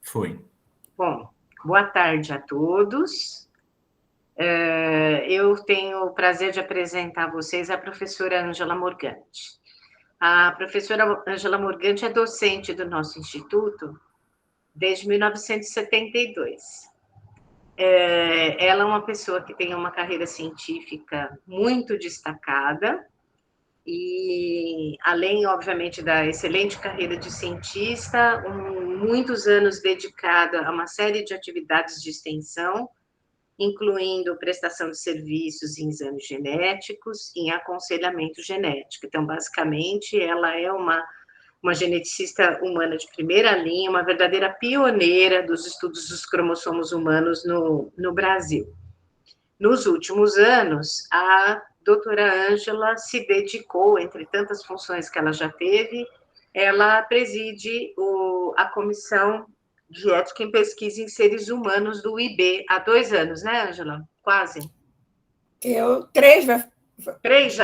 Foi. Bom, boa tarde a todos. Eu tenho o prazer de apresentar a vocês a professora Ângela Morganti. A professora Ângela Morganti é docente do nosso instituto desde 1972. Ela é uma pessoa que tem uma carreira científica muito destacada e, além, obviamente, da excelente carreira de cientista, muitos anos dedicada a uma série de atividades de extensão, incluindo prestação de serviços em exames genéticos e em aconselhamento genético. Então, basicamente, ela é uma geneticista humana de primeira linha, uma verdadeira pioneira dos estudos dos cromossomos humanos no Brasil. Nos últimos anos, a doutora Ângela se dedicou, entre tantas funções que ela já teve, ela preside a Comissão de Ética em Pesquisa em Seres Humanos do IB há 2 anos, né, Ângela? Quase. 3, Três,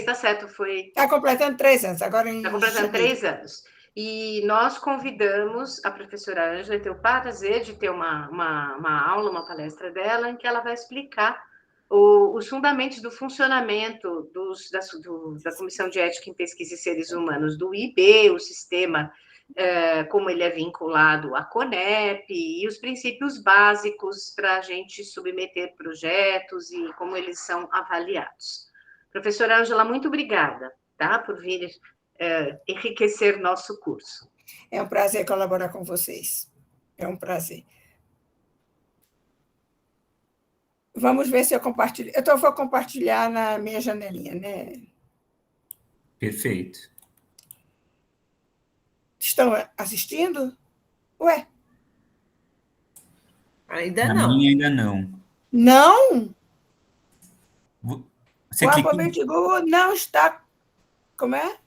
tá certo, foi. Está completando 3 anos, agora em Está completando 3 anos. E nós convidamos a professora Ângela, ter o prazer de ter uma aula, uma palestra dela, em que ela vai explicar os fundamentos do funcionamento da Comissão de Ética em Pesquisa e Seres Humanos do IB, o sistema, como ele é vinculado à CONEP, e os princípios básicos para a gente submeter projetos e como eles são avaliados. Professora Ângela, muito obrigada, tá, por vir enriquecer nosso curso. É um prazer colaborar com vocês. É um prazer. Vamos ver se eu compartilho. Eu vou compartilhar na minha janelinha, né? Perfeito. Estão assistindo? Ué? Ainda Na não. minha ainda não. Não? Você o clicou? alfabeto Google não está... Como é?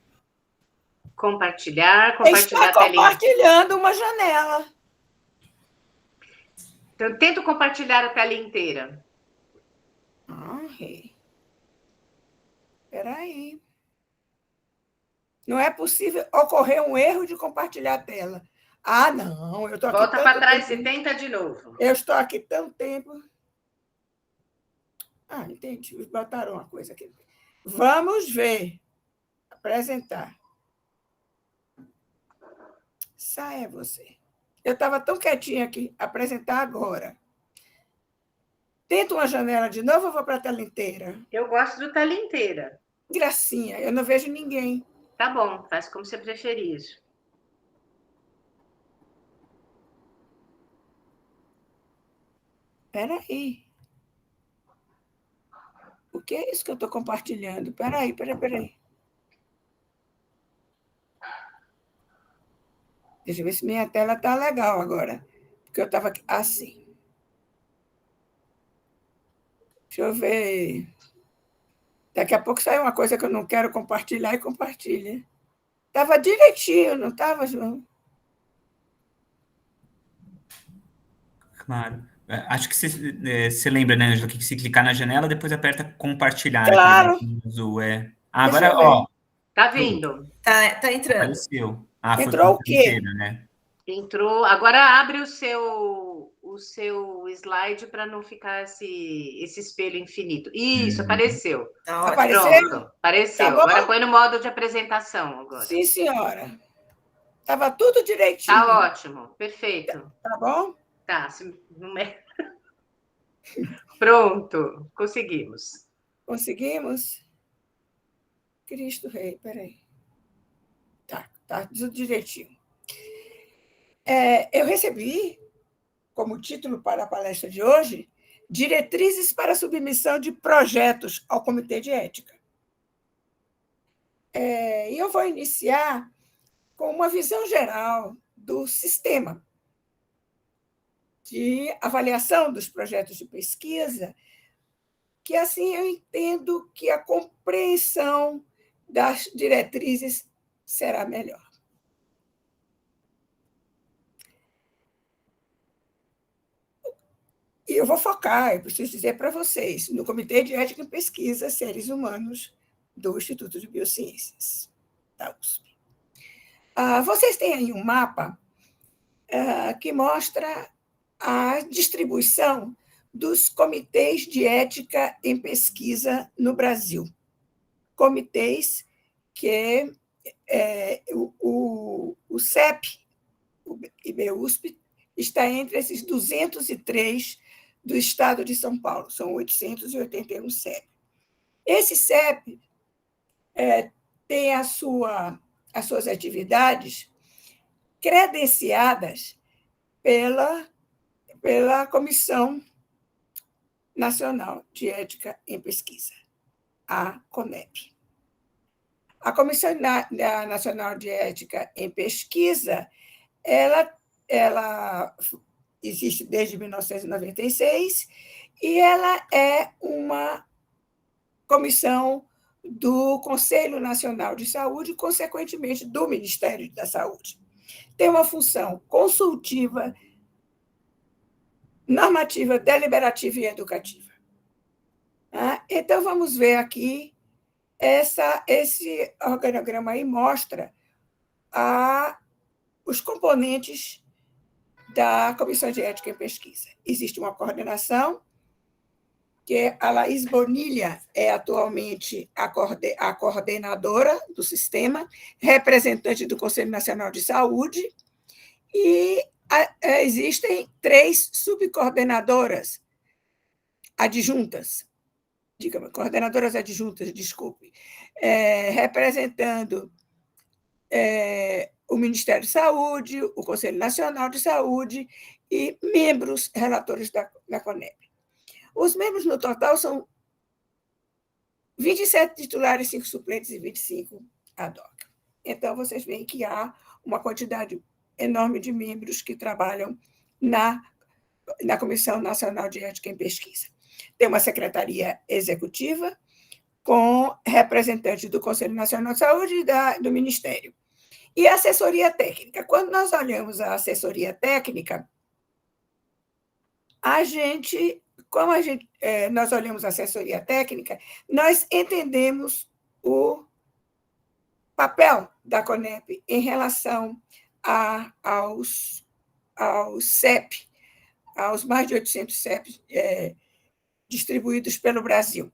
Compartilhar Está a telinha. compartilhando uma janela. Então, tento compartilhar a tela inteira. Espera aí. Não é possível ocorrer um erro de compartilhar a tela. Ah, não, eu estou aqui. Volta para trás e tenta de novo. Eu estou aqui tanto tempo. Ah, entendi. Botaram uma coisa aqui. Vamos ver. Apresentar. Saia você. Eu estava tão quietinha aqui. Apresentar agora. Tenta uma janela de novo ou vou para a tela inteira? Eu gosto do tela inteira. Gracinha, eu não vejo ninguém. Tá bom, faz como você preferir. Espera aí. O que é isso que eu estou compartilhando? Espera aí. Deixa eu ver se minha tela está legal agora. Porque eu estava assim. Deixa eu ver. Daqui a pouco sai uma coisa que eu não quero compartilhar e compartilha. Estava direitinho, não estava, João? Claro. Acho que você lembra, né, Angela, que se clicar na janela, depois aperta compartilhar. Claro. Azul, agora, ó. Tá vindo. Tá entrando. Apareceu. Entrou o quê? Inteira, né? Entrou. Agora abre o seu slide para não ficar esse espelho infinito. Isso, apareceu. Apareceu? Pronto, apareceu. Tá bom? Agora põe no modo de apresentação. Agora. Sim, senhora. Estava tudo direitinho. Tá ótimo, perfeito. Tá bom? Tá. Pronto, conseguimos. Conseguimos? Cristo Rei, peraí. Tá tudo direitinho. Eu recebi, como título para a palestra de hoje, Diretrizes para a submissão de projetos ao Comitê de Ética. E eu vou iniciar com uma visão geral do sistema de avaliação dos projetos de pesquisa, que assim eu entendo que a compreensão das diretrizes será melhor. E eu vou focar, eu preciso dizer para vocês, no Comitê de Ética em Pesquisa Seres Humanos do Instituto de Biociências, da USP. Vocês têm aí um mapa que mostra a distribuição dos comitês de ética em pesquisa no Brasil. Comitês que o CEP, o IBUSP, está entre esses 203 do estado de São Paulo, são 881 CEP. Esse CEP tem as suas atividades credenciadas pela Comissão Nacional de Ética em Pesquisa, a CONEP. A Comissão Nacional de Ética em Pesquisa, ela existe desde 1996 e ela é uma comissão do Conselho Nacional de Saúde, consequentemente do Ministério da Saúde. Tem uma função consultiva, normativa, deliberativa e educativa. Então, vamos ver aqui, esse organograma aí mostra os componentes da Comissão de Ética em Pesquisa. Existe uma coordenação, que a Laís Bonilha é atualmente a coordenadora do sistema, representante do Conselho Nacional de Saúde, e existem 3 subcoordenadoras adjuntas, coordenadoras adjuntas, desculpe, representando o Ministério da Saúde, o Conselho Nacional de Saúde e membros relatores da CONEP. Os membros no total são 27 titulares, 5 suplentes e 25 ad hoc. Então, vocês veem que há uma quantidade enorme de membros que trabalham na Comissão Nacional de Ética em Pesquisa. Tem uma secretaria executiva com representantes do Conselho Nacional de Saúde e do Ministério. E a assessoria técnica. Quando nós olhamos a assessoria técnica, nós olhamos a assessoria técnica, nós entendemos o papel da CONEP em relação aos CEP, aos mais de 800 CEPs distribuídos pelo Brasil.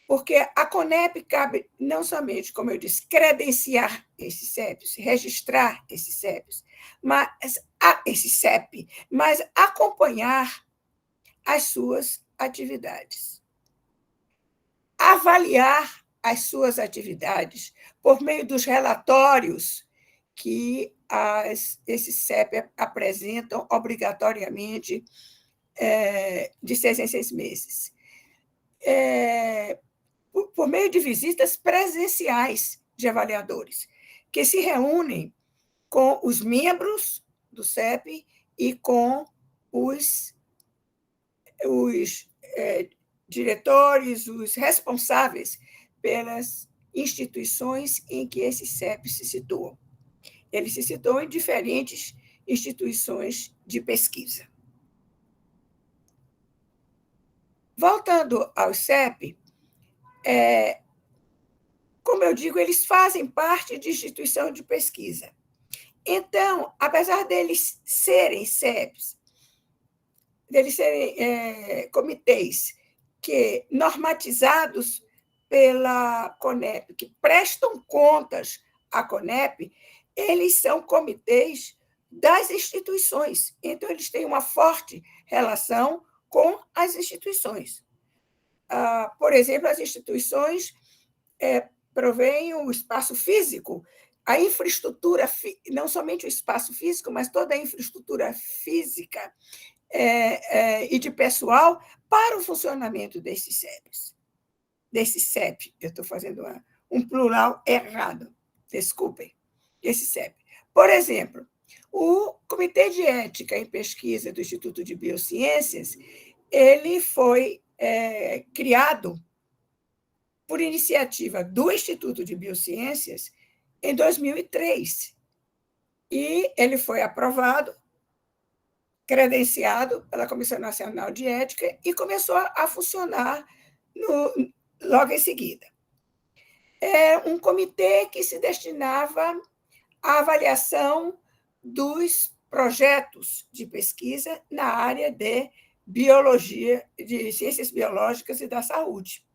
Porque a CONEP cabe não somente, como eu disse, credenciar esses CEPs, registrar esses CEPs, mas acompanhar as suas atividades. Avaliar as suas atividades por meio dos relatórios que esses CEP apresentam obrigatoriamente de 6 em 6 meses. Por meio de visitas presenciais de avaliadores, que se reúnem com os membros do CEP e com os diretores, os responsáveis pelas instituições em que esses CEPs se situam. Eles se situam em diferentes instituições de pesquisa. Voltando ao CEP, como eu digo, eles fazem parte de instituição de pesquisa. Então, apesar deles serem CEPs, deles serem comitês normatizados pela CONEP, que prestam contas à CONEP, eles são comitês das instituições. Então, eles têm uma forte relação com as instituições. Por exemplo, as instituições provêm o espaço físico, a infraestrutura, não somente o espaço físico, mas toda a infraestrutura física e de pessoal para o funcionamento desses CEPs. Desse CEP, eu estou fazendo um plural errado, desculpem, esse CEP. Por exemplo, o Comitê de Ética em Pesquisa do Instituto de Biociências, ele foi criado por iniciativa do Instituto de Biociências em 2003. E ele foi aprovado, credenciado pela Comissão Nacional de Ética e começou a funcionar logo em seguida. É um comitê que se destinava à avaliação dos projetos de pesquisa na área de biologia, de ciências biológicas e da saúde.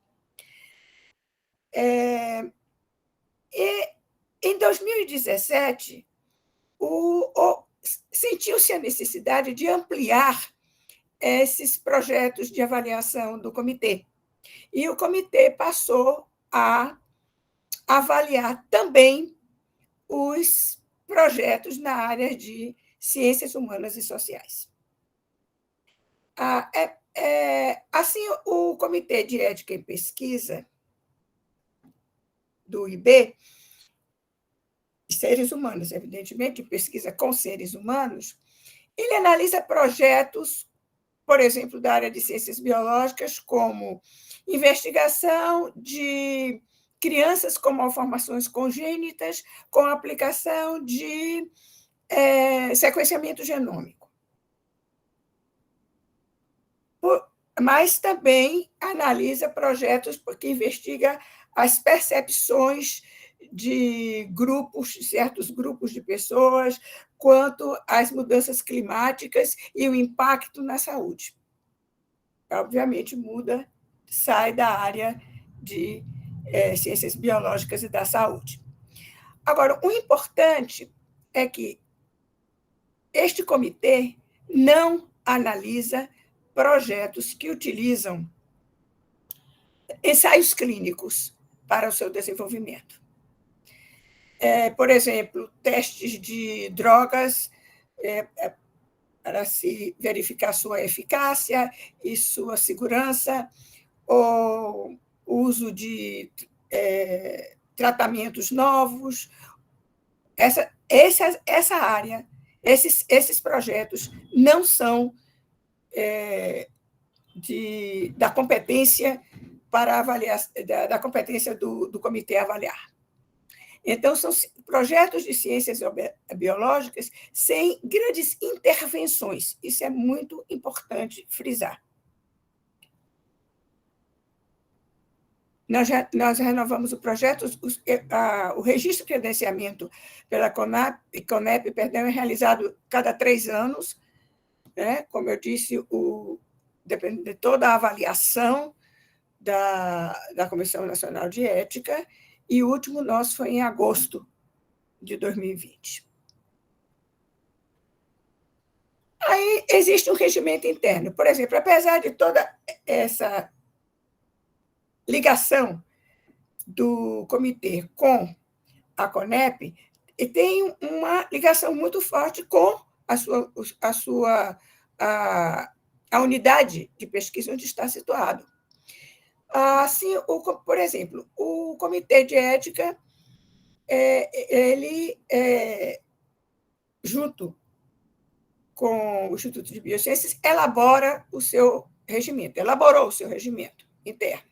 E, em 2017, sentiu-se a necessidade de ampliar esses projetos de avaliação do comitê. E o comitê passou a avaliar também os projetos na área de ciências humanas e sociais. Assim, o Comitê de Ética em Pesquisa do IB, seres humanos, evidentemente, pesquisa com seres humanos, ele analisa projetos, por exemplo, da área de ciências biológicas, como investigação de crianças com malformações congênitas com aplicação de sequenciamento genômico. Mas também analisa projetos que investiga as percepções de grupos, certos grupos de pessoas, quanto às mudanças climáticas e o impacto na saúde. Obviamente, sai da área de ciências biológicas e da saúde. Agora, o importante é que este comitê não analisa projetos que utilizam ensaios clínicos para o seu desenvolvimento. Por exemplo, testes de drogas para se verificar sua eficácia e sua segurança, ou uso de tratamentos novos. Essa área, esses projetos não são da competência para avaliar, da competência do comitê avaliar. Então, são projetos de ciências biológicas sem grandes intervenções. Isso é muito importante frisar. Nós renovamos o projeto, o registro de credenciamento pela CONEP é realizado cada 3 anos, né? Como eu disse, depende de toda a avaliação da Comissão Nacional de Ética, e o último nosso foi em agosto de 2020. Aí existe um regimento interno. Por exemplo, apesar de toda essa ligação do comitê com a CONEP, tem uma ligação muito forte com a unidade de pesquisa onde está situado. Assim, por exemplo, o Comitê de Ética, ele, junto com o Instituto de Biociências, elaborou o seu regimento interno,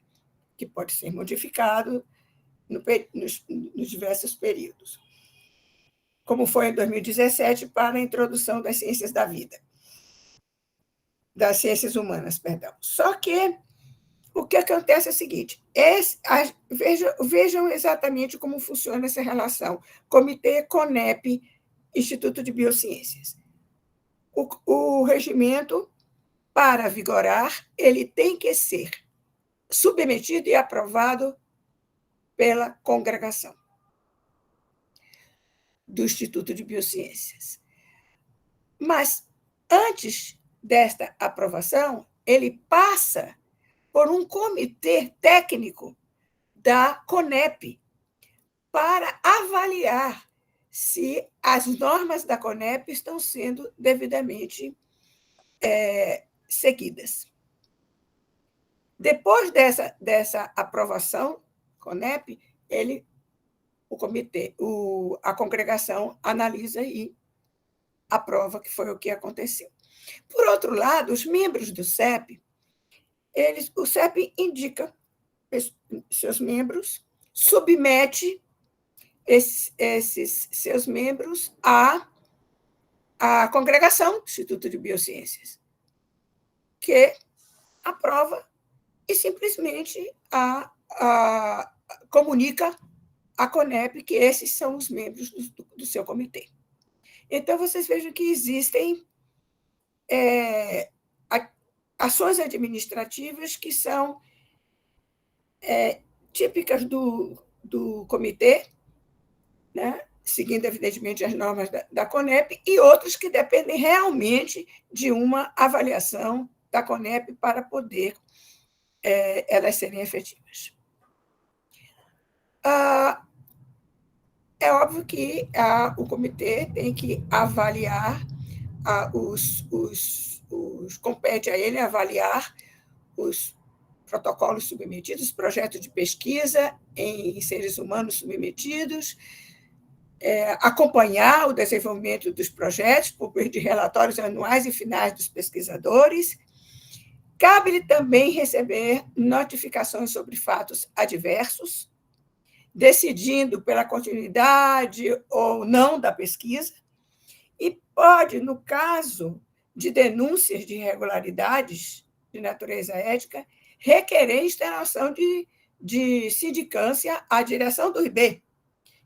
que pode ser modificado nos diversos períodos, como foi em 2017 para a introdução das ciências da vida, das ciências humanas, perdão. Só que o que acontece é o seguinte: vejam exatamente como funciona essa relação Comitê, CONEP, Instituto de Biociências. O regimento, para vigorar, ele tem que ser submetido e aprovado pela congregação do Instituto de Biociências. Mas, antes desta aprovação, ele passa por um comitê técnico da CONEP para avaliar se as normas da CONEP estão sendo devidamente seguidas. Depois dessa aprovação, CONEP, a congregação analisa e aprova, que foi o que aconteceu. Por outro lado, os membros do CEP, o CEP indica seus membros, submete esses seus membros à congregação do Instituto de Biociências, que aprova e simplesmente comunica à CONEP que esses são os membros do seu comitê. Então, vocês vejam que existem ações administrativas que são típicas do comitê, né? Seguindo, evidentemente, as normas da CONEP, e outros que dependem realmente de uma avaliação da CONEP para poder elas serem efetivas. É óbvio que o comitê tem que avaliar, compete a ele avaliar os protocolos submetidos, projetos de pesquisa em seres humanos submetidos, acompanhar o desenvolvimento dos projetos por meio de relatórios anuais e finais dos pesquisadores. Cabe-lhe também receber notificações sobre fatos adversos, decidindo pela continuidade ou não da pesquisa, e pode, no caso de denúncias de irregularidades de natureza ética, requerer instalação de sindicância à direção do IB,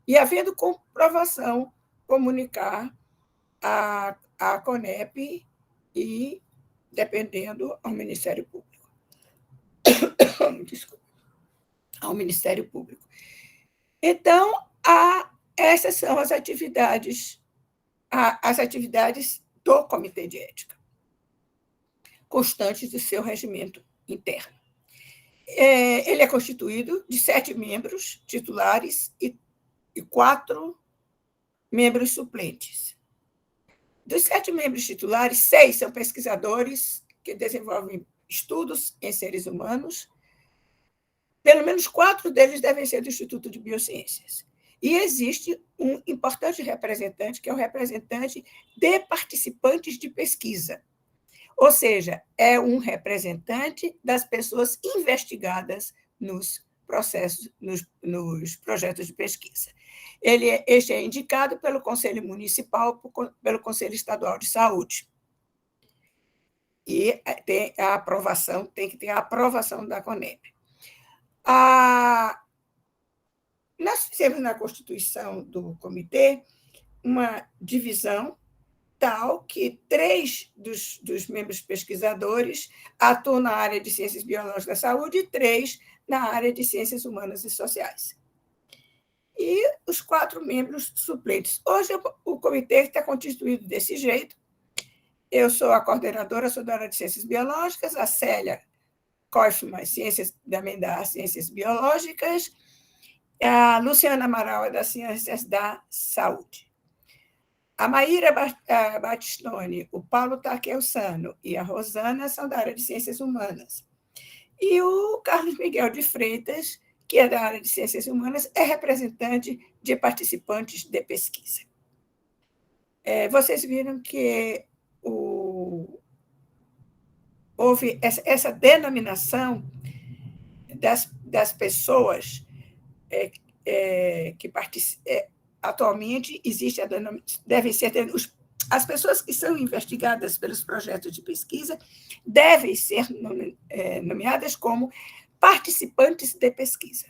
e, havendo comprovação, comunicar à CONEP e, dependendo, ao Ministério Público. Desculpa. Ao Ministério Público. Então, essas são as atividades do Comitê de Ética, constantes do seu regimento interno. Ele é constituído de 7 membros titulares e 4 membros suplentes. Dos 7 membros titulares, 6 são pesquisadores que desenvolvem estudos em seres humanos. Pelo menos 4 deles devem ser do Instituto de Biociências. E existe um importante representante, que é o representante de participantes de pesquisa. Ou seja, é um representante das pessoas investigadas nos processos, nos projetos de pesquisa. Este é indicado pelo Conselho Municipal, pelo Conselho Estadual de Saúde. E tem que ter a aprovação da CONEP. Nós fizemos na Constituição do Comitê uma divisão tal que 3 dos membros pesquisadores atuam na área de ciências biológicas da saúde e 3 na área de ciências humanas e sociais. E os 4 membros suplentes. Hoje, o comitê está constituído desse jeito. Eu sou a coordenadora, sou da área de ciências biológicas, a Célia Koifman, também das ciências biológicas, a Luciana Amaral é das ciências da saúde. A Maíra Battistoni, o Paulo Takeussano e a Rosana são da área de ciências humanas. E o Carlos Miguel de Freitas, que é da área de ciências humanas, é representante de participantes de pesquisa. Vocês viram que houve essa denominação das pessoas que participam. Atualmente, existe devem ser as pessoas que são investigadas pelos projetos de pesquisa devem ser nomeadas como participantes de pesquisa.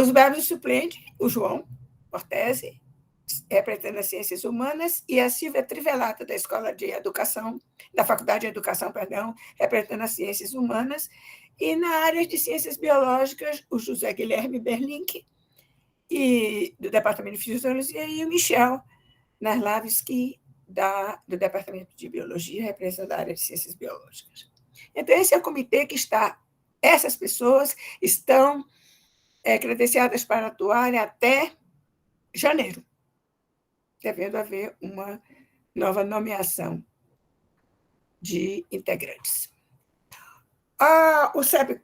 Os membros suplentes, o João Cortese, representando as ciências humanas, e a Silvia Trivelato, da Escola de Educação, da Faculdade de Educação, representando as ciências humanas, e na área de ciências biológicas, o José Guilherme Berlink, do Departamento de Fisiologia, e o Michel Narlavski, do Departamento de Biologia, representando a área de ciências biológicas. Então, esse é o comitê que essas pessoas estão credenciadas para atuarem até janeiro, devendo haver uma nova nomeação de integrantes. O CEP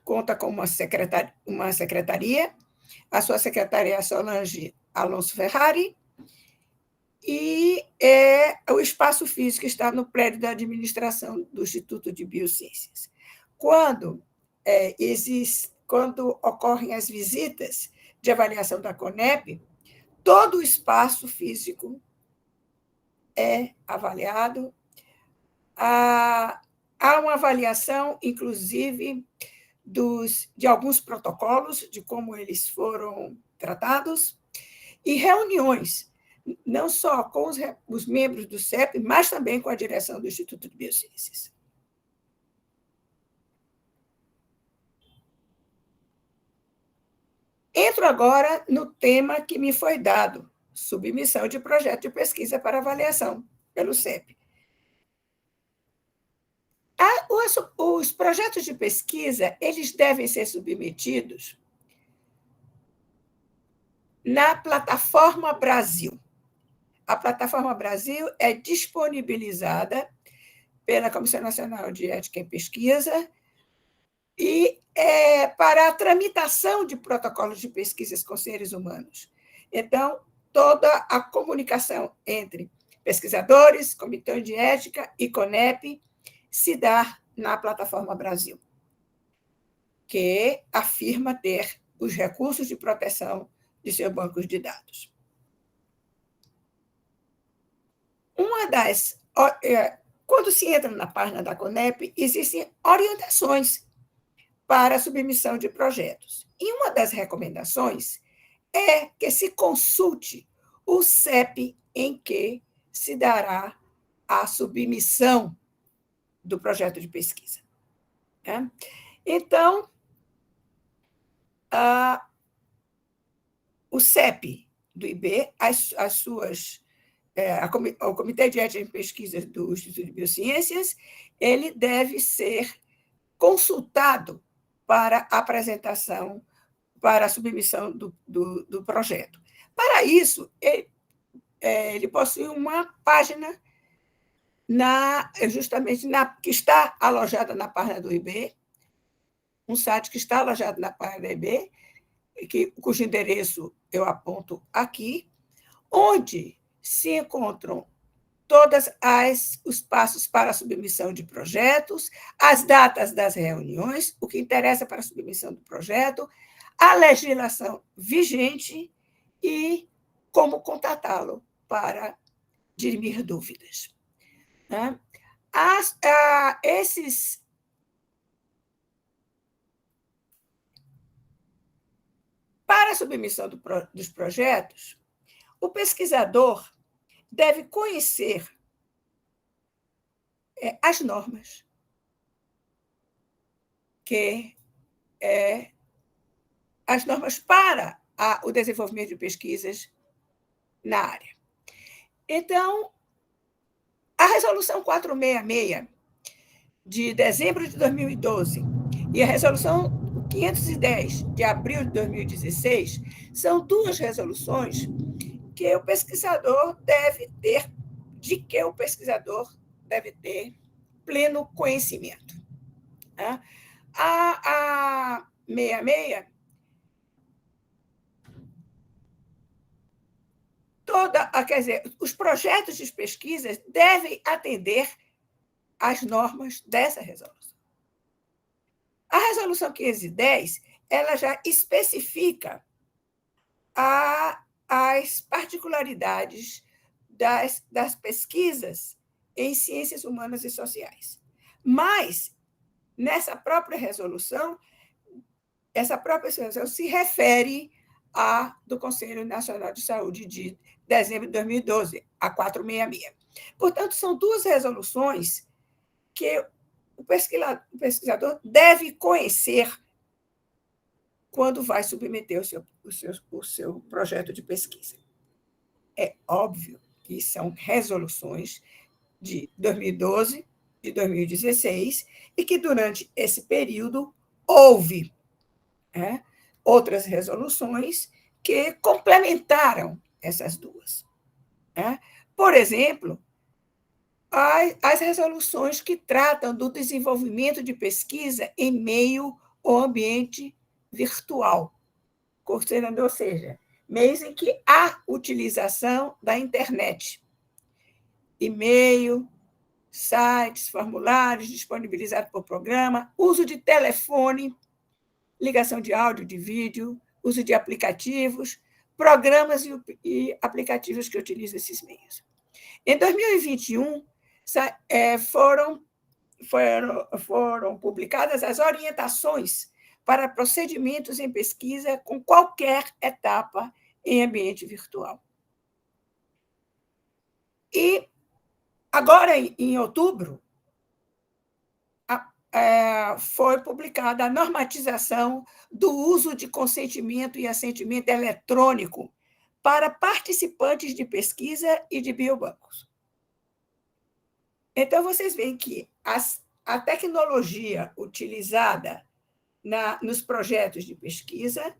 conta com uma secretaria, a sua secretaria é Solange Alonso Ferrari, e o espaço físico está no prédio da administração do Instituto de Biociências. Quando ocorrem as visitas de avaliação da CONEP, todo o espaço físico é avaliado. Há uma avaliação, inclusive, de alguns protocolos, de como eles foram tratados, e reuniões, não só com os membros do CEP, mas também com a direção do Instituto de Biociências. Entro agora no tema que me foi dado, submissão de projeto de pesquisa para avaliação pelo CEP. Os projetos de pesquisa, eles devem ser submetidos na Plataforma Brasil. A Plataforma Brasil é disponibilizada pela Comissão Nacional de Ética em Pesquisa e é para a tramitação de protocolos de pesquisas com seres humanos. Então, toda a comunicação entre pesquisadores, Comitê de Ética e CONEP se dá na Plataforma Brasil, que afirma ter os recursos de proteção de seus bancos de dados. Quando se entra na página da CONEP, existem orientações para a submissão de projetos. E uma das recomendações é que se consulte o CEP em que se dará a submissão do projeto de pesquisa. Então, o CEP do IB, o Comitê de Ética em Pesquisa do Instituto de Biociências, ele deve ser consultado para a apresentação, para a submissão do projeto. Para isso, ele possui uma página que está alojada na página do IB, um site que está alojado na página do IB, cujo endereço eu aponto aqui, onde se encontram todos os passos para a submissão de projetos, as datas das reuniões, o que interessa para a submissão do projeto, a legislação vigente e como contatá-lo para dirimir dúvidas. Para a submissão dos projetos, o pesquisador deve conhecer as normas, as normas para o desenvolvimento de pesquisas na área. Então, a Resolução 466, de dezembro de 2012, e a Resolução 510, de abril de 2016, são duas resoluções que o pesquisador deve ter pleno conhecimento. A 66, os projetos de pesquisa devem atender às normas dessa resolução. A Resolução 510, ela já especifica as particularidades das pesquisas em ciências humanas e sociais. Mas, essa própria resolução se refere à do Conselho Nacional de Saúde de dezembro de 2012, a 466. Portanto, são duas resoluções que o pesquisador deve conhecer quando vai submeter o seu projeto de pesquisa. É óbvio que são resoluções de 2012, de 2016, e que, durante esse período, houve outras resoluções que complementaram essas duas. Por exemplo, as resoluções que tratam do desenvolvimento de pesquisa em meio ou ambiente virtual, ou seja, meios em que há utilização da internet, e-mail, sites, formulários disponibilizados por programa, uso de telefone, ligação de áudio, de vídeo, uso de aplicativos, programas e aplicativos que utilizam esses meios. Em 2021, foram publicadas as orientações para procedimentos em pesquisa com qualquer etapa em ambiente virtual. E agora, em outubro, foi publicada a normatização do uso de consentimento e assentimento eletrônico para participantes de pesquisa e de biobancos. Então, vocês veem que a tecnologia utilizada nos projetos de pesquisa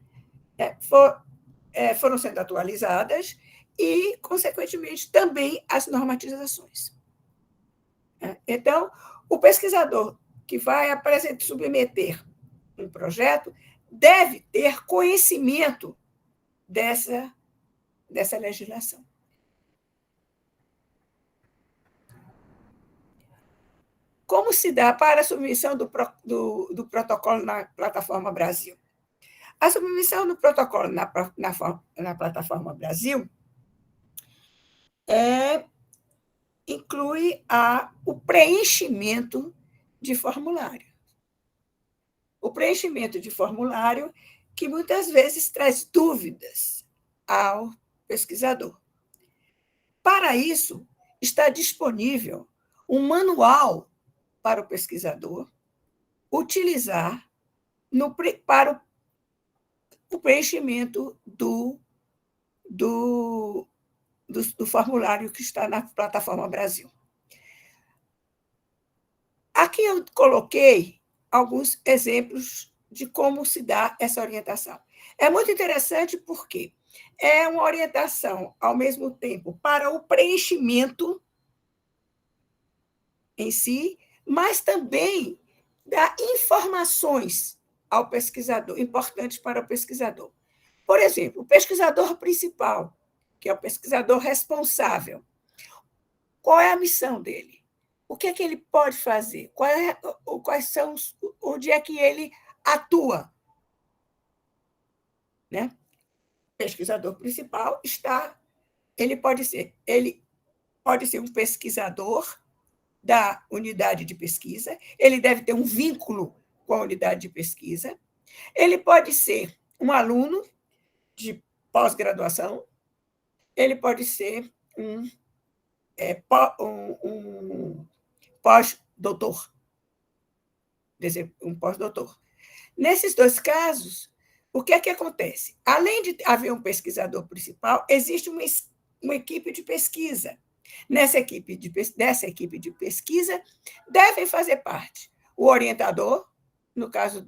foram sendo atualizadas e, consequentemente, também as normatizações. Então, o pesquisador que vai submeter um projeto deve ter conhecimento dessa legislação. Como se dá para a submissão do protocolo na Plataforma Brasil? A submissão do protocolo na Plataforma Brasil inclui o preenchimento de formulário. O preenchimento de formulário que muitas vezes traz dúvidas ao pesquisador. Para isso, está disponível um manual para o pesquisador utilizar para o preenchimento do formulário que está na Plataforma Brasil. Aqui eu coloquei alguns exemplos de como se dá essa orientação. É muito interessante porque é uma orientação, ao mesmo tempo, para o preenchimento em si, mas também dá informações ao pesquisador, importantes para o pesquisador. Por exemplo, o pesquisador principal, que é o pesquisador responsável, qual é a missão dele? O que é que ele pode fazer? Onde é que ele atua? Né? O pesquisador principal ele pode ser um pesquisador da unidade de pesquisa, ele deve ter um vínculo com a unidade de pesquisa, ele pode ser um aluno de pós-graduação, ele pode ser um pós-doutor. Nesses dois casos, o que é que acontece? Além de haver um pesquisador principal, existe uma equipe de pesquisa. Dessa equipe de pesquisa, devem fazer parte o orientador, no caso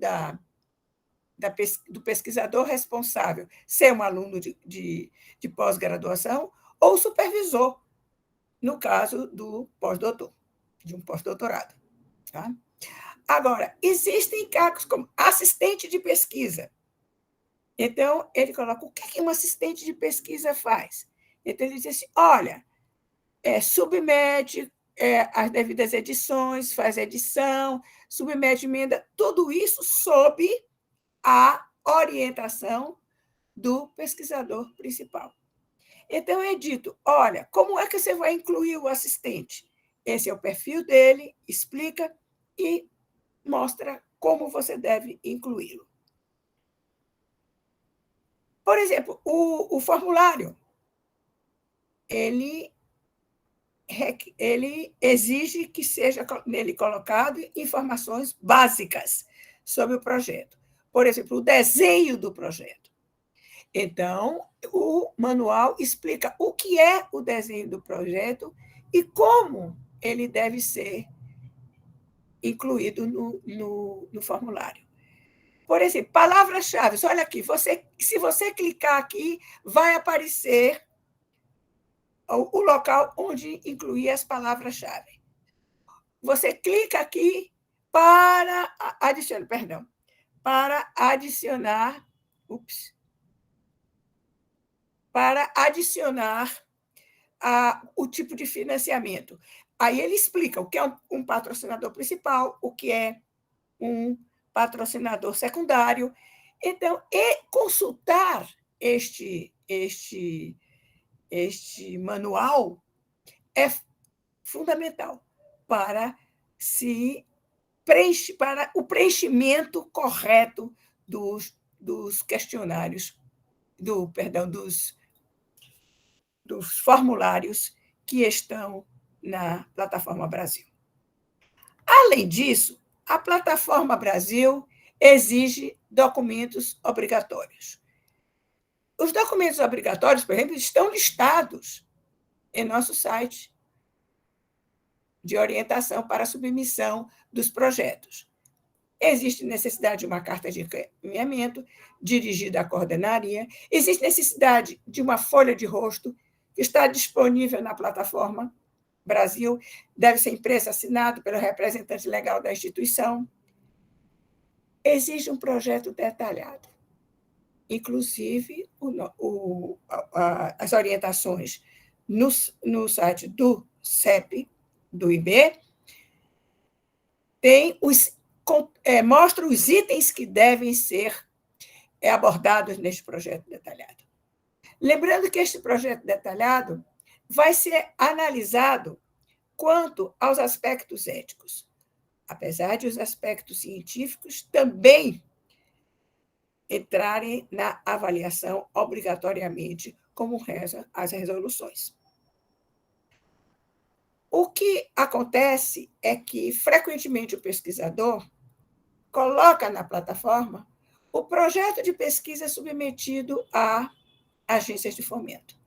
do pesquisador responsável, ser um aluno de pós-graduação, ou o supervisor, no caso do pós-doutor, de um pós-doutorado. Tá? Agora, existem cargos como assistente de pesquisa. Então, ele coloca o que um assistente de pesquisa faz. Então, ele diz assim, olha, submete as devidas edições, faz edição, submete emenda, tudo isso sob a orientação do pesquisador principal. Então, é dito, olha, como é que você vai incluir o assistente? Esse é o perfil dele, explica e mostra como você deve incluí-lo. Por exemplo, o formulário, ele exige que seja nele colocado informações básicas sobre o projeto. Por exemplo, o desenho do projeto. Então, o manual explica o que é o desenho do projeto e como ele deve ser incluído no formulário. Por exemplo, palavras-chave. Olha aqui, se você clicar aqui, vai aparecer o local onde incluir as palavras-chave. Você clica aqui para adicionar o tipo de financiamento. Aí ele explica o que é um patrocinador principal, o que é um patrocinador secundário. Então, consultar este manual é fundamental para o preenchimento correto dos questionários dos formulários que estão na Plataforma Brasil. Além disso, a Plataforma Brasil exige documentos obrigatórios. Os documentos obrigatórios, por exemplo, estão listados em nosso site de orientação para a submissão dos projetos. Existe necessidade de uma carta de encaminhamento dirigida à coordenaria, existe necessidade de uma folha de rosto que está disponível na Plataforma Brasil, deve ser impresso, assinado pelo representante legal da instituição. Exige um projeto detalhado, inclusive as orientações no site do CEP, do IB, mostra os itens que devem ser abordados neste projeto detalhado. Lembrando que este projeto detalhado vai ser analisado quanto aos aspectos éticos, apesar de os aspectos científicos também entrarem na avaliação obrigatoriamente, como rezam as resoluções. O que acontece é que, frequentemente, o pesquisador coloca na plataforma o projeto de pesquisa submetido a agências de fomento.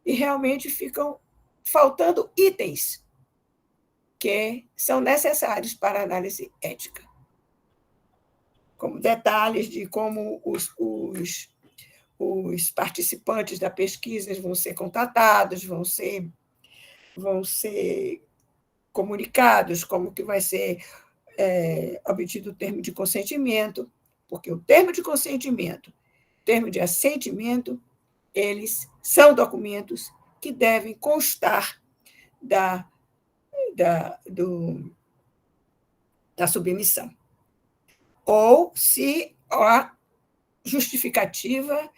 E realmente ficam faltando itens que são necessários para a análise ética, como detalhes de como os participantes da pesquisa vão ser contatados, vão ser comunicados, como que vai ser obtido o termo de consentimento, porque o termo de consentimento, termo de assentimento, eles são documentos que devem constar da submissão. Ou se a justificativa,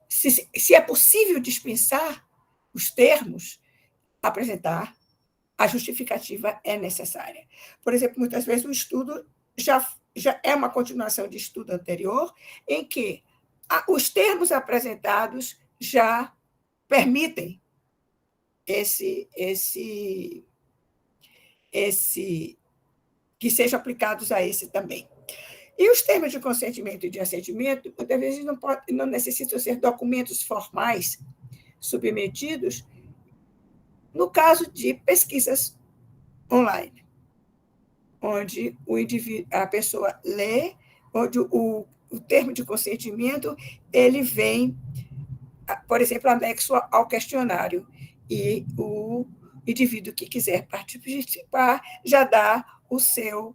se é possível dispensar os termos, apresentar a justificativa é necessária. Por exemplo, muitas vezes o estudo já é uma continuação de estudo anterior, em que os termos apresentados já permitem que sejam aplicados a esse também. E os termos de consentimento e de assentimento, muitas vezes, não necessitam ser documentos formais submetidos no caso de pesquisas online, onde a pessoa lê, onde o termo de consentimento ele vem, por exemplo, anexo ao questionário, e o indivíduo que quiser participar já dá o seu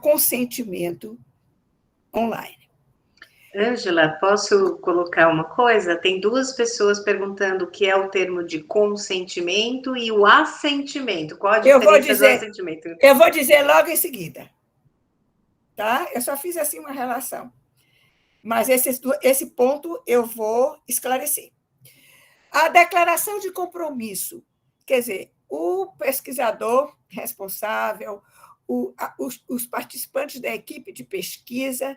consentimento online. Ângela, posso colocar uma coisa? Tem duas pessoas perguntando o que é o termo de consentimento e o assentimento. Qual a diferença do assentimento? Eu vou dizer logo em seguida. Tá? Eu só fiz assim uma relação. Mas esse ponto eu vou esclarecer. A declaração de compromisso, quer dizer, o pesquisador responsável, os participantes da equipe de pesquisa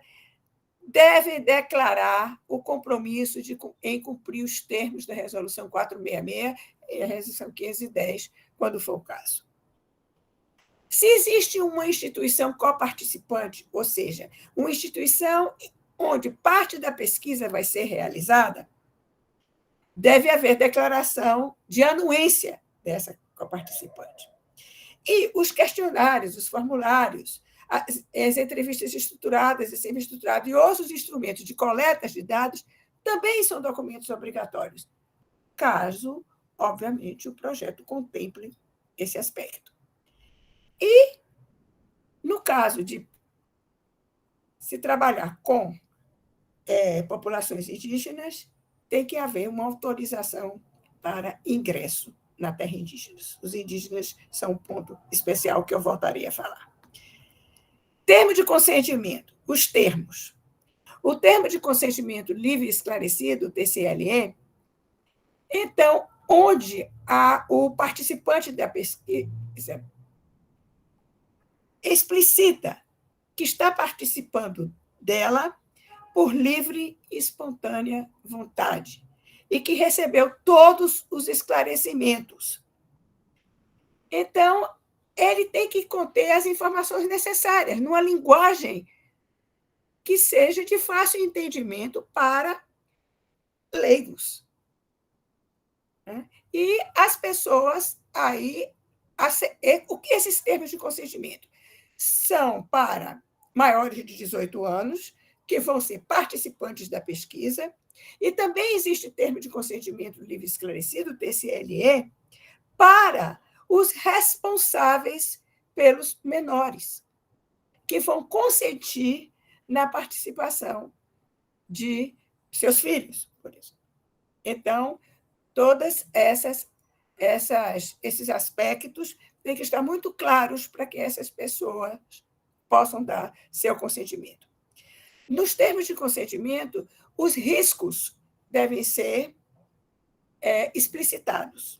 devem declarar o compromisso em cumprir os termos da Resolução 466 e a Resolução 510, quando for o caso. Se existe uma instituição coparticipante, ou seja, uma instituição onde parte da pesquisa vai ser realizada, deve haver declaração de anuência dessa coparticipante. E os questionários, os formulários, as entrevistas estruturadas e semi-estruturadas e outros instrumentos de coleta de dados também são documentos obrigatórios, caso, obviamente, o projeto contemple esse aspecto. E, no caso de se trabalhar com populações indígenas, tem que haver uma autorização para ingresso na terra indígena. Os indígenas são um ponto especial que eu voltarei a falar. Termo de consentimento, os termos. O termo de consentimento livre e esclarecido, o TCLE, então, onde o participante da pesquisa explicita que está participando dela por livre e espontânea vontade e que recebeu todos os esclarecimentos. Então, ele tem que conter as informações necessárias, numa linguagem que seja de fácil entendimento para leigos. E as pessoas aí, o que esses termos de consentimento são para maiores de 18 anos, que vão ser participantes da pesquisa, e também existe termo de consentimento livre e esclarecido, TCLE, para os responsáveis pelos menores, que vão consentir na participação de seus filhos, por exemplo. Então, todos esses aspectos têm que estar muito claros para que essas pessoas possam dar seu consentimento. Nos termos de consentimento, os riscos devem ser explicitados.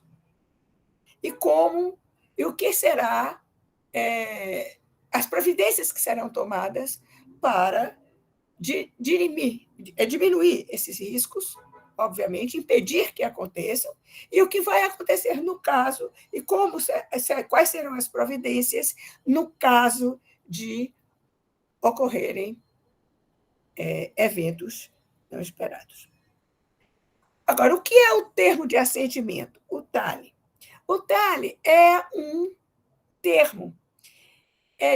E o que será, as providências que serão tomadas para diminuir esses riscos, obviamente, impedir que aconteçam, e o que vai acontecer no caso, e quais serão as providências no caso de ocorrerem eventos não esperados. Agora, o que é o termo de assentimento? O TALE. O TALE é um termo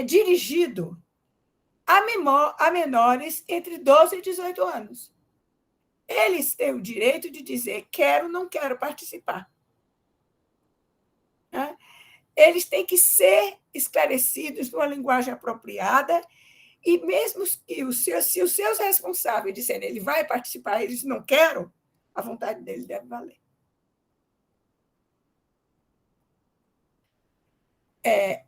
dirigido a menores entre 12 e 18 anos. Eles têm o direito de dizer quero, não quero participar. Eles têm que ser esclarecidos numa linguagem apropriada, e mesmo que se os seus responsáveis disserem ele vai participar, eles não querem, a vontade dele deve valer.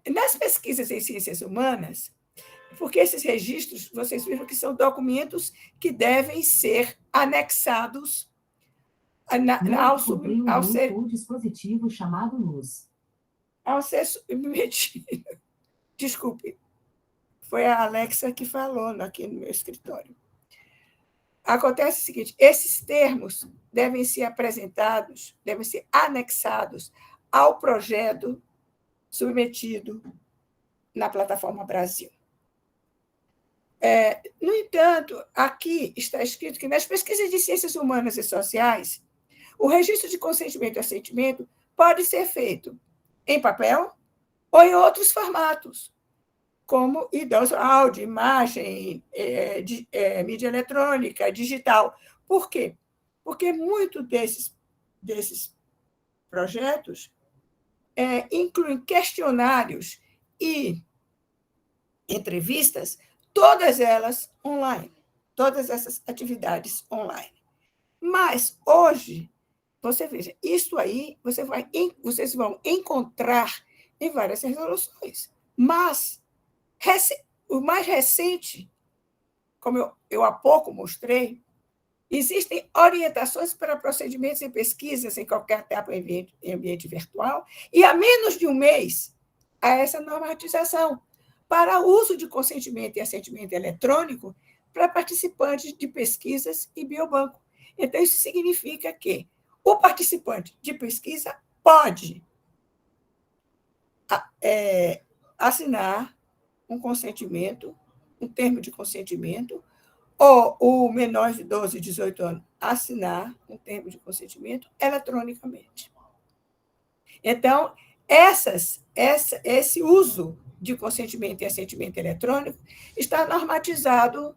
Nas pesquisas em ciências humanas, porque esses registros, vocês viram que são documentos que devem ser anexados ao ser um dispositivo chamado luz. Ao ser submetido. Desculpe, foi a Alexa que falou aqui no meu escritório. Acontece o seguinte: esses termos devem ser apresentados, devem ser anexados ao projeto submetido na plataforma Brasil. No entanto, aqui está escrito que nas pesquisas de ciências humanas e sociais, o registro de consentimento e assentimento pode ser feito em papel ou em outros formatos, como áudio, imagem, mídia eletrônica, digital. Por quê? Porque muitos desses projetos incluem questionários e entrevistas, todas elas online, todas essas atividades online. Mas, hoje, você veja, isso aí vocês vão encontrar em várias resoluções. Mas o mais recente, como eu há pouco mostrei, existem orientações para procedimentos e pesquisas em qualquer etapa em ambiente virtual, e há menos de um mês há essa normatização para uso de consentimento e assentimento eletrônico para participantes de pesquisas e biobanco. Então, isso significa que o participante de pesquisa pode assinar um consentimento, um termo de consentimento, ou o menor de 12 e 18 anos assinar um termo de consentimento eletronicamente. Então, esse uso de consentimento e assentimento eletrônico está normatizado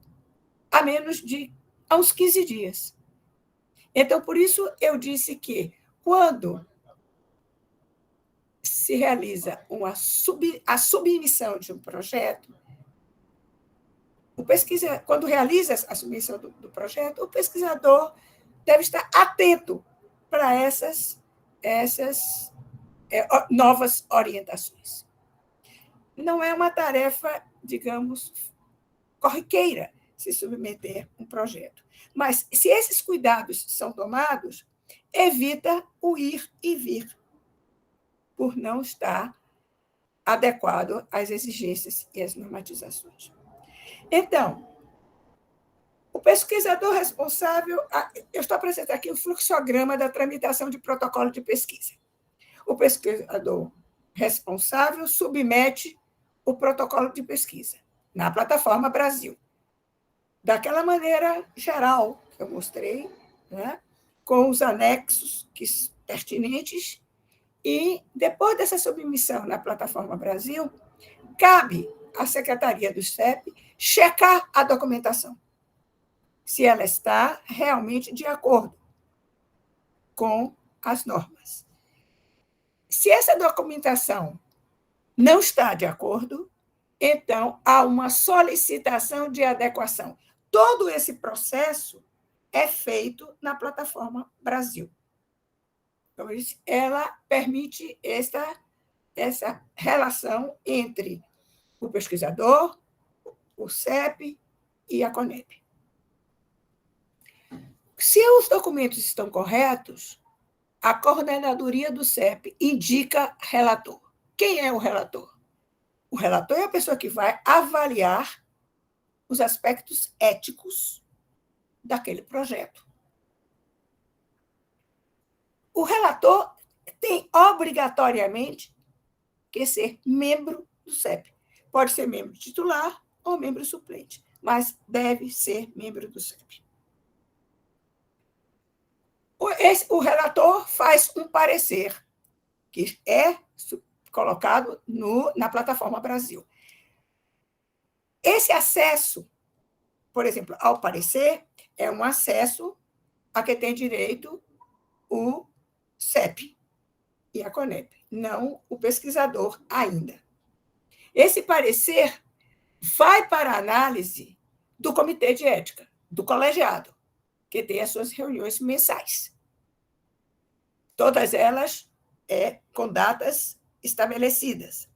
há uns 15 dias. Então, por isso, eu disse que, quando se realiza a submissão de um projeto, quando realiza a submissão do projeto, o pesquisador deve estar atento para essas novas orientações. Não é uma tarefa, digamos, corriqueira se submeter um projeto. Mas, se esses cuidados são tomados, evita o ir e vir, por não estar adequado às exigências e às normatizações. Então, O pesquisador responsável... Eu estou apresentando aqui o fluxograma da tramitação de protocolo de pesquisa. O pesquisador responsável submete o protocolo de pesquisa na plataforma Brasil, daquela maneira geral que eu mostrei, né? Com os anexos pertinentes, e depois dessa submissão na plataforma Brasil, cabe à Secretaria do CEP checar a documentação, se ela está realmente de acordo com as normas. Se essa documentação não está de acordo, então há uma solicitação de adequação. Todo esse processo é feito na plataforma Brasil. Então, ela permite essa relação entre o pesquisador, o CEP e a CONEP. Se os documentos estão corretos, a coordenadoria do CEP indica relator. Quem é o relator? O relator é a pessoa que vai avaliar os aspectos éticos daquele projeto. O relator tem obrigatoriamente que ser membro do CEP. Pode ser membro titular ou membro suplente, mas deve ser membro do CEP. O relator faz um parecer, que é colocado na plataforma Brasil. Esse acesso, por exemplo, ao parecer, é um acesso a que tem direito o CEP e a CONEP, não o pesquisador ainda. Esse parecer vai para a análise do Comitê de Ética, do colegiado, que tem as suas reuniões mensais. Todas elas com datas estabelecidas.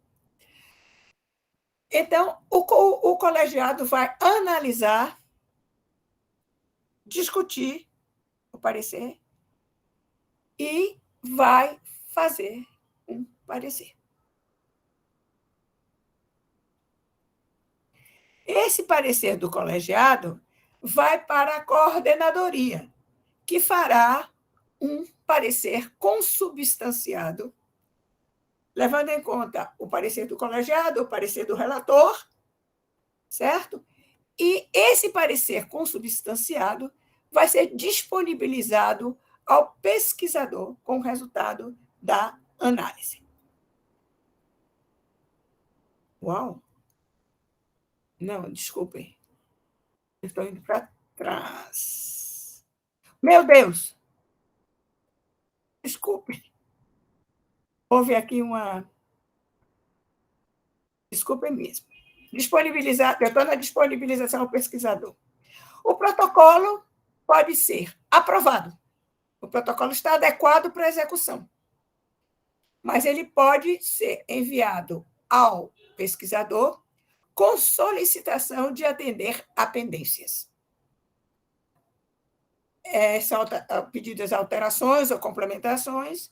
Então, o colegiado vai analisar, discutir o parecer e vai fazer um parecer. Esse parecer do colegiado vai para a coordenadoria, que fará um parecer consubstanciado, levando em conta o parecer do colegiado, o parecer do relator, certo? E esse parecer consubstanciado vai ser disponibilizado ao pesquisador com o resultado da análise. Uau! Não, desculpem. Estou indo para trás. Meu Deus! Desculpem. Houve aqui uma... Desculpem mesmo. Eu estou na disponibilização ao pesquisador. O protocolo pode ser aprovado. O protocolo está adequado para a execução. Mas ele pode ser enviado ao pesquisador com solicitação de atender a pendências. São pedidas alterações ou complementações,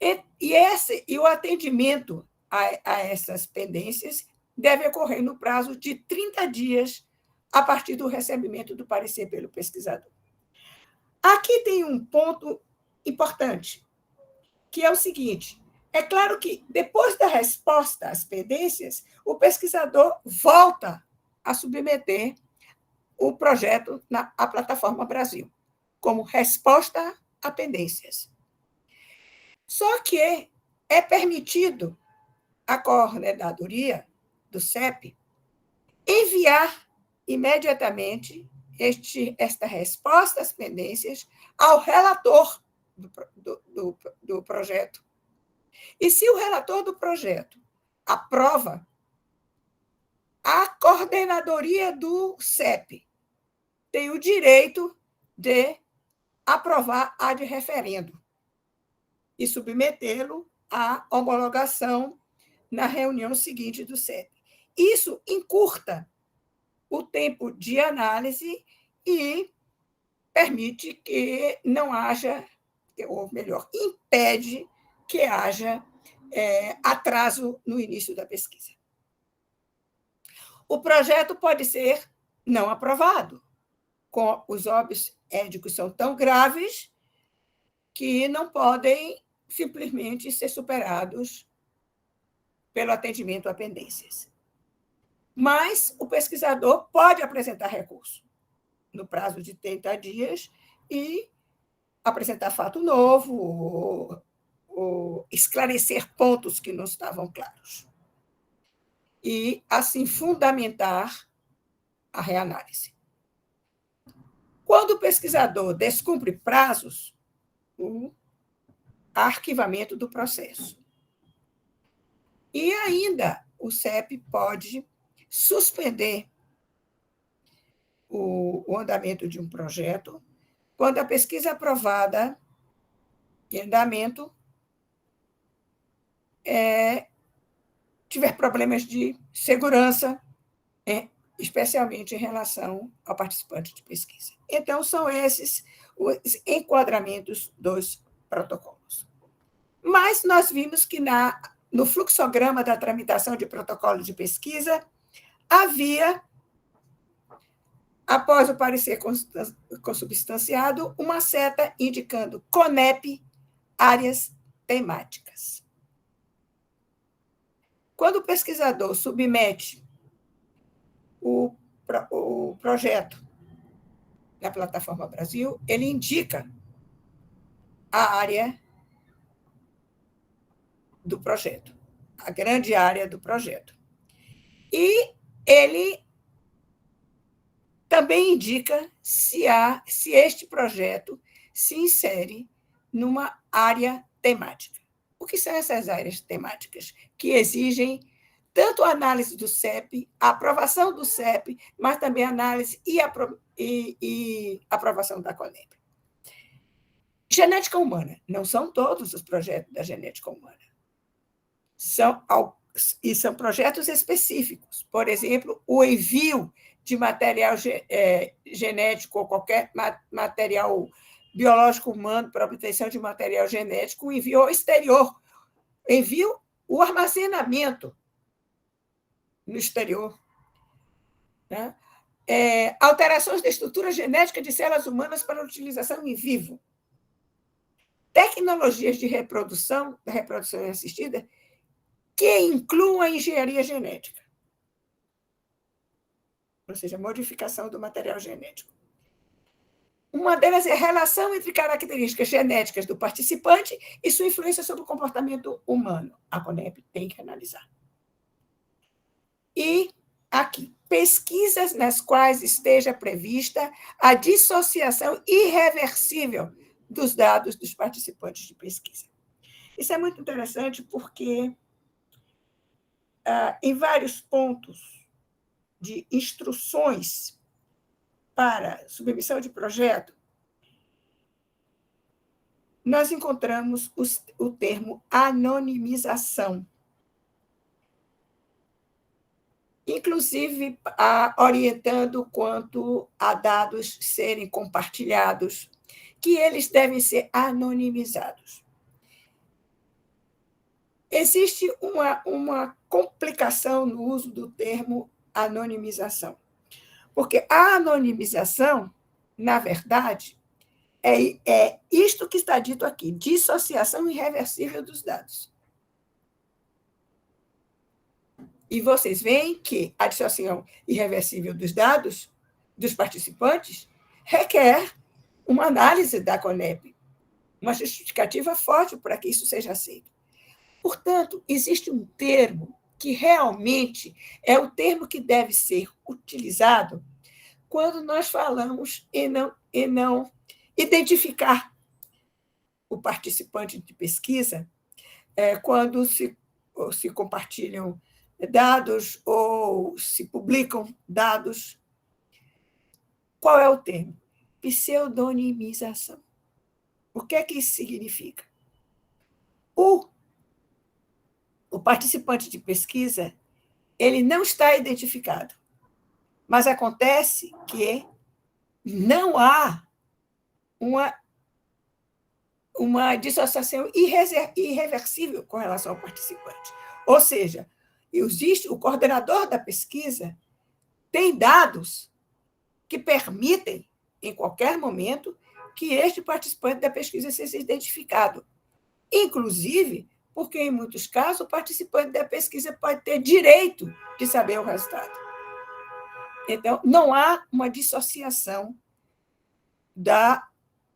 e o atendimento a essas pendências deve ocorrer no prazo de 30 dias a partir do recebimento do parecer pelo pesquisador. Aqui tem um ponto importante, que é o seguinte: é claro que, depois da resposta às pendências, o pesquisador volta a submeter o projeto à plataforma Brasil, como resposta a pendências. Só que é permitido à coordenadoria do CEP enviar imediatamente esta resposta às pendências ao relator do projeto. E se o relator do projeto aprova, a coordenadoria do CEP tem o direito de aprovar ad referendo e submetê-lo à homologação na reunião seguinte do CEP. Isso encurta o tempo de análise e permite que não haja, ou melhor, impede que haja atraso no início da pesquisa. O projeto pode ser não aprovado, os óbitos édicos são tão graves que não podem simplesmente ser superados pelo atendimento a pendências. Mas o pesquisador pode apresentar recurso no prazo de 30 dias e apresentar fato novo ou esclarecer pontos que não estavam claros. E, assim, fundamentar a reanálise. Quando o pesquisador descumpre prazos, o arquivamento do processo. E ainda o CEP pode suspender o andamento de um projeto quando a pesquisa aprovada em andamento tiver problemas de segurança, especialmente em relação ao participante de pesquisa. Então, são esses os enquadramentos dos protocolos. Mas nós vimos que no fluxograma da tramitação de protocolo de pesquisa havia, após o parecer consubstanciado, uma seta indicando CONEP, áreas temáticas. Quando o pesquisador submete o projeto na Plataforma Brasil, ele indica a área do projeto, a grande área do projeto. E ele também indica se este projeto se insere numa área temática. O que são essas áreas temáticas? Que exigem tanto a análise do CEP, a aprovação do CEP, mas também a análise e aprovação da CONEP. Genética humana. Não são todos os projetos da genética humana. São projetos específicos. Por exemplo, o envio de material genético ou qualquer material biológico humano para obtenção de material genético, o envio ao exterior, o armazenamento no exterior. Né? Alterações da estrutura genética de células humanas para utilização em vivo. Tecnologias de reprodução, da reprodução assistida, que incluam a engenharia genética. Ou seja, modificação do material genético. Uma delas é a relação entre características genéticas do participante e sua influência sobre o comportamento humano. A CONEP tem que analisar. E, aqui, pesquisas nas quais esteja prevista a dissociação irreversível dos dados dos participantes de pesquisa. Isso é muito interessante porque, em vários pontos de instruções para submissão de projeto, nós encontramos o termo anonimização. Inclusive, orientando quanto a dados serem compartilhados, que eles devem ser anonimizados. Existe uma complicação no uso do termo anonimização, porque a anonimização, na verdade, é isto que está dito aqui, dissociação irreversível dos dados. E vocês veem que a dissociação irreversível dos dados dos participantes requer uma análise da CONEP, uma justificativa forte para que isso seja aceito. Portanto, existe um termo que realmente é o termo que deve ser utilizado quando nós falamos em não identificar o participante de pesquisa, quando se compartilham dados ou se publicam dados. Qual é o termo? Pseudonimização. O que é que isso significa? O participante de pesquisa, ele não está identificado, mas acontece que não há uma dissociação irreversível com relação ao participante. Ou seja, o coordenador da pesquisa tem dados que permitem em qualquer momento, que este participante da pesquisa seja identificado. Inclusive, porque, em muitos casos, o participante da pesquisa pode ter direito de saber o resultado. Então, não há uma dissociação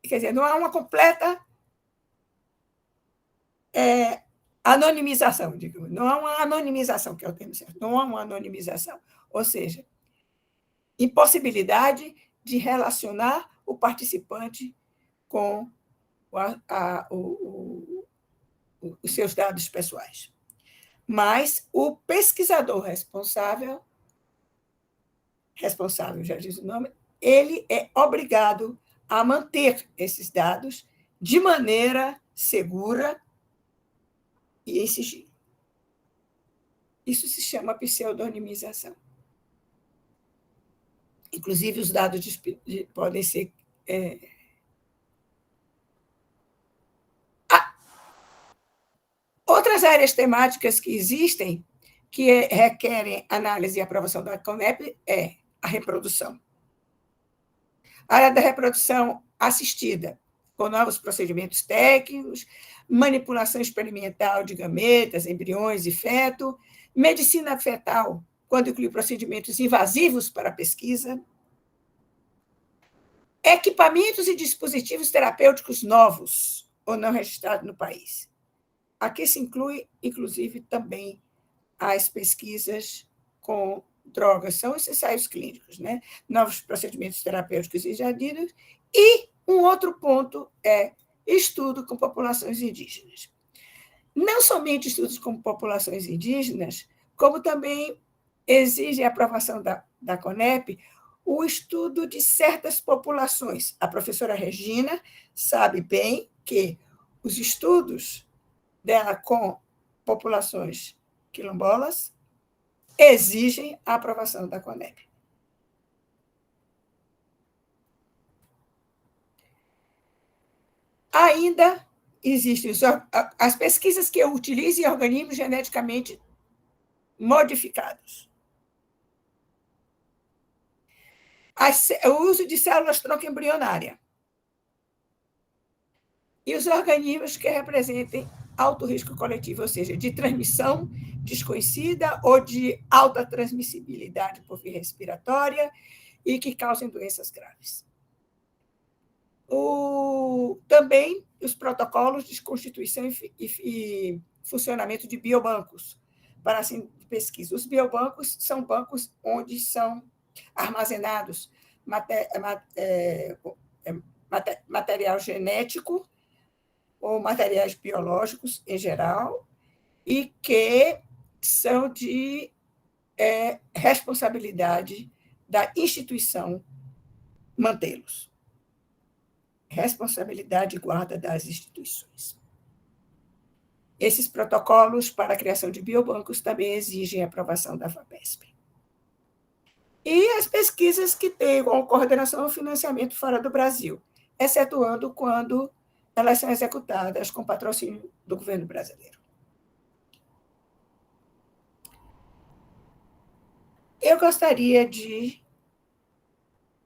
quer dizer, não há uma completa anonimização, digamos. Não há uma anonimização, que é o termo certo. Não há uma anonimização. Ou seja, impossibilidade de relacionar o participante com os seus dados pessoais. Mas o pesquisador responsável, já diz o nome, ele é obrigado a manter esses dados de maneira segura e em sigilo. Isso se chama pseudonimização. Inclusive, os dados podem ser... Outras áreas temáticas que existem, que requerem análise e aprovação da CONEP, é a reprodução. A área da reprodução assistida, com novos procedimentos técnicos, manipulação experimental de gametas, embriões e feto, medicina fetal, quando inclui procedimentos invasivos para a pesquisa, equipamentos e dispositivos terapêuticos novos ou não registrados no país. Aqui se inclui, inclusive, também as pesquisas com drogas, são os ensaios clínicos, né? Novos procedimentos terapêuticos invadidos. E um outro ponto é estudo com populações indígenas. Não somente estudos com populações indígenas, como também exige a aprovação da CONEP o estudo de certas populações. A professora Regina sabe bem que os estudos dela com populações quilombolas exigem a aprovação da CONEP. Ainda existem as pesquisas que utilizam organismos geneticamente modificados. O uso de células tronco embrionária. E os organismos que representem alto risco coletivo, ou seja, de transmissão desconhecida ou de alta transmissibilidade por via respiratória e que causem doenças graves. Também os protocolos de constituição e funcionamento de biobancos para assim, pesquisa. Os biobancos são bancos onde são armazenados material genético ou materiais biológicos em geral, e que são de responsabilidade da instituição mantê-los. Responsabilidade e guarda das instituições. Esses protocolos para a criação de biobancos também exigem a aprovação da FAPESP. E as pesquisas que têm como coordenação o financiamento fora do Brasil, excetuando quando elas são executadas com patrocínio do governo brasileiro. Eu gostaria de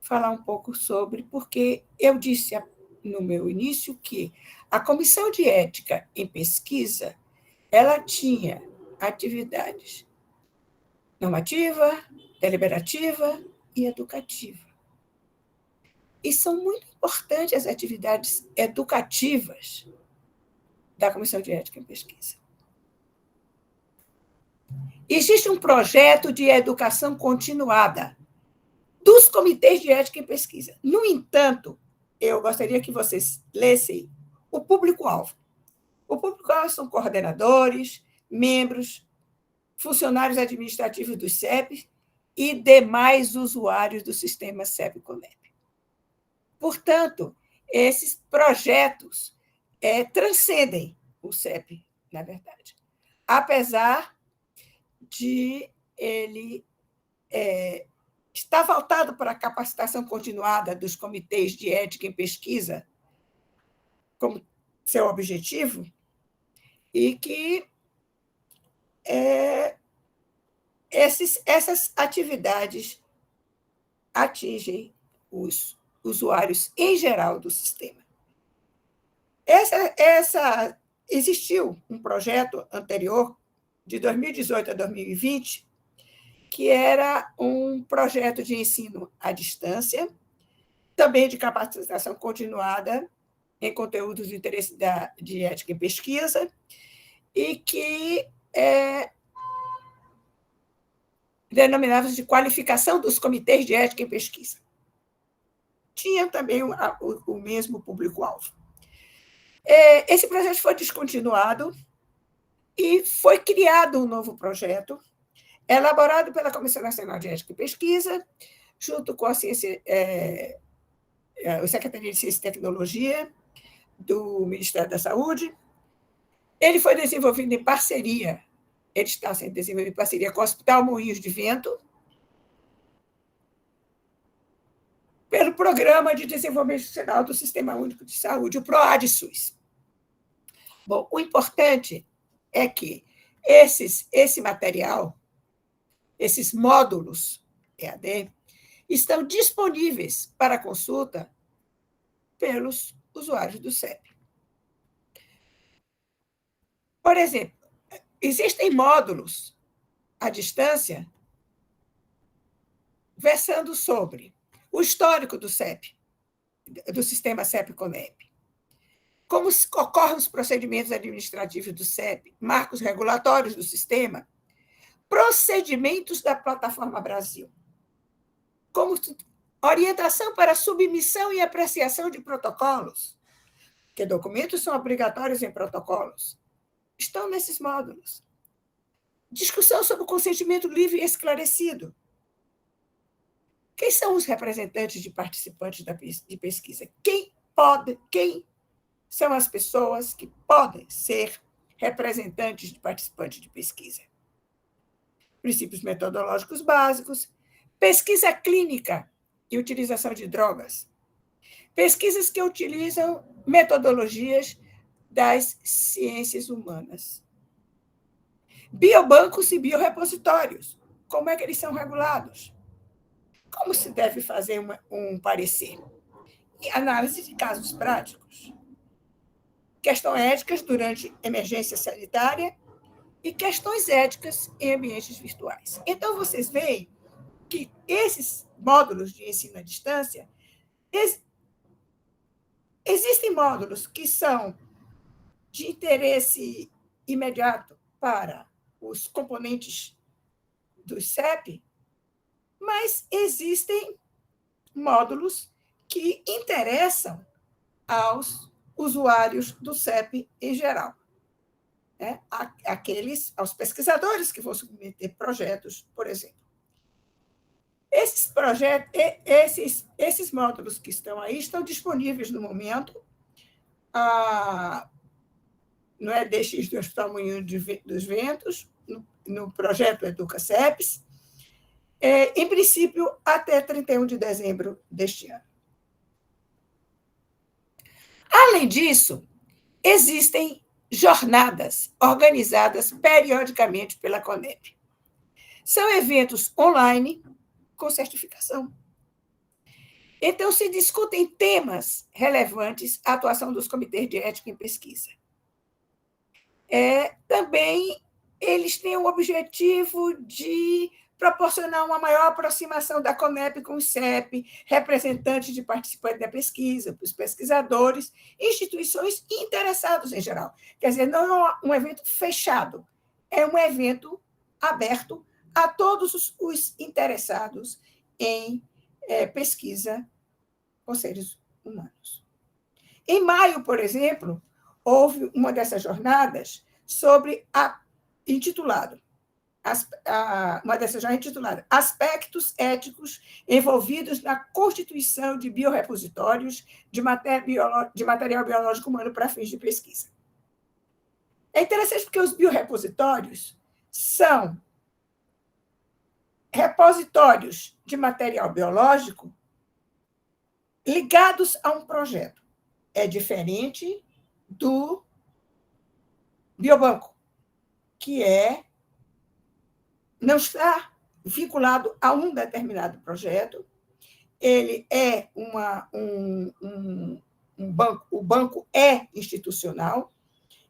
falar um pouco sobre, porque eu disse no meu início que a Comissão de Ética em Pesquisa ela tinha atividades normativa, deliberativa e educativa. E são muito importantes as atividades educativas da Comissão de Ética em Pesquisa. Existe um projeto de educação continuada dos comitês de ética em pesquisa. No entanto, eu gostaria que vocês lessem o público-alvo. O público-alvo são coordenadores, membros, funcionários administrativos dos CEPs e demais usuários do sistema CEP-CONEP. Portanto, esses projetos transcendem o CEP, na verdade, apesar de ele estar voltado para a capacitação continuada dos comitês de ética em pesquisa como seu objetivo, e que essas atividades atingem os usuários em geral do sistema. Existiu um projeto anterior, de 2018 a 2020, que era um projeto de ensino à distância, também de capacitação continuada em conteúdos de interesse de ética e pesquisa, e que denominava-se de qualificação dos comitês de ética e pesquisa. Tinha também o mesmo público-alvo. Esse projeto foi descontinuado e foi criado um novo projeto, elaborado pela Comissão Nacional de Ética e Pesquisa, junto com a Secretaria de Ciência e Tecnologia do Ministério da Saúde. Ele foi desenvolvido em parceria, ele está sendo desenvolvido em parceria com o Hospital Moinhos de Vento, pelo Programa de Desenvolvimento Institucional do Sistema Único de Saúde, o PROAD-SUS. Bom, o importante é que esse material, esses módulos EAD, estão disponíveis para consulta pelos usuários do CEP. Por exemplo, existem módulos à distância versando sobre o histórico do CEP, do sistema CEP-CONEP, como ocorrem os procedimentos administrativos do CEP, marcos regulatórios do sistema, procedimentos da Plataforma Brasil, como orientação para submissão e apreciação de protocolos, que documentos são obrigatórios em protocolos, estão nesses módulos. Discussão sobre o consentimento livre e esclarecido. Quem são os representantes de participantes de pesquisa? Quem são as pessoas que podem ser representantes de participantes de pesquisa? Princípios metodológicos básicos, pesquisa clínica e utilização de drogas, pesquisas que utilizam metodologias das ciências humanas, biobancos e biorepositórios, como é que eles são regulados? Como se deve fazer um parecer? E análise de casos práticos. Questões éticas durante emergência sanitária e questões éticas em ambientes virtuais. Então, vocês veem que esses módulos de ensino à distância, existem módulos que são de interesse imediato para os componentes do CEP, mas existem módulos que interessam aos usuários do CEP em geral, né? Aos pesquisadores que vão submeter projetos, por exemplo. Esses módulos que estão aí estão disponíveis no momento no EDX do Hospital Moinhos dos Ventos, no projeto EducaCEPS, em princípio, até 31 de dezembro deste ano. Além disso, existem jornadas organizadas periodicamente pela CONEP. São eventos online com certificação. Então, se discutem temas relevantes à atuação dos comitês de ética em pesquisa. Também eles têm o objetivo de proporcionar uma maior aproximação da CONEP com o CEP, representantes de participantes da pesquisa, os pesquisadores, instituições e interessados em geral. Quer dizer, não é um evento fechado, é um evento aberto a todos os interessados em pesquisa com seres humanos. Em maio, por exemplo, houve uma dessas jornadas intitulada Aspectos Éticos Envolvidos na Constituição de Biorepositórios de Material Biológico Humano para fins de pesquisa. É interessante porque os biorepositórios são repositórios de material biológico ligados a um projeto. É diferente do biobanco, que não está vinculado a um determinado projeto ele é um banco, o banco é institucional,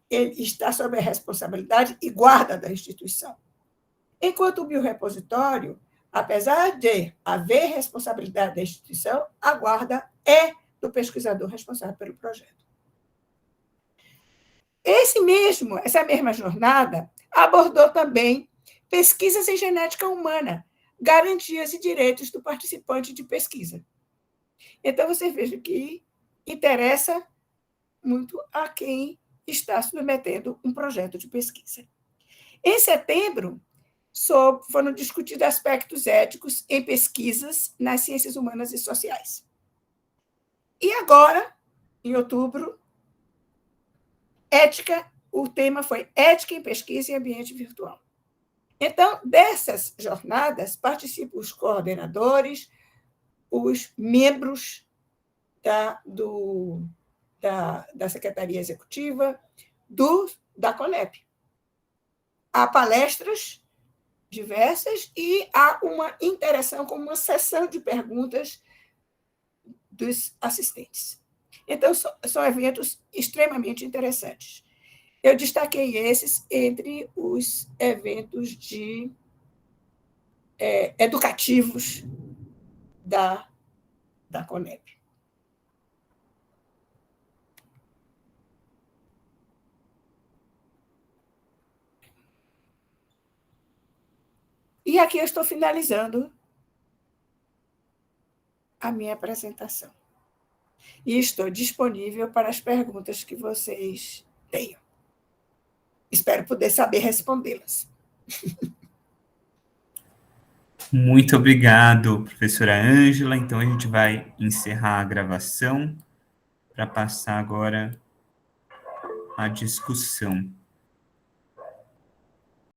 ele está sob a responsabilidade e guarda da instituição. Enquanto o biorepositório, apesar de haver responsabilidade da instituição, a guarda é do pesquisador responsável pelo projeto. Essa mesma jornada abordou também pesquisas em genética humana, garantias e direitos do participante de pesquisa. Então, você veja que interessa muito a quem está submetendo um projeto de pesquisa. Em setembro, foram discutidos aspectos éticos em pesquisas nas ciências humanas e sociais. E agora, em outubro, o tema foi ética em pesquisa em ambiente virtual. Então, dessas jornadas, participam os coordenadores, os membros da Secretaria Executiva, da CONEP. Há palestras diversas e há uma interação com uma sessão de perguntas dos assistentes. Então, são eventos extremamente interessantes. Eu destaquei esses entre os eventos educativos da CONEP. E aqui eu estou finalizando a minha apresentação. E estou disponível para as perguntas que vocês tenham. Espero poder saber respondê-las. Muito obrigado, professora Ângela. Então, a gente vai encerrar a gravação para passar agora à discussão.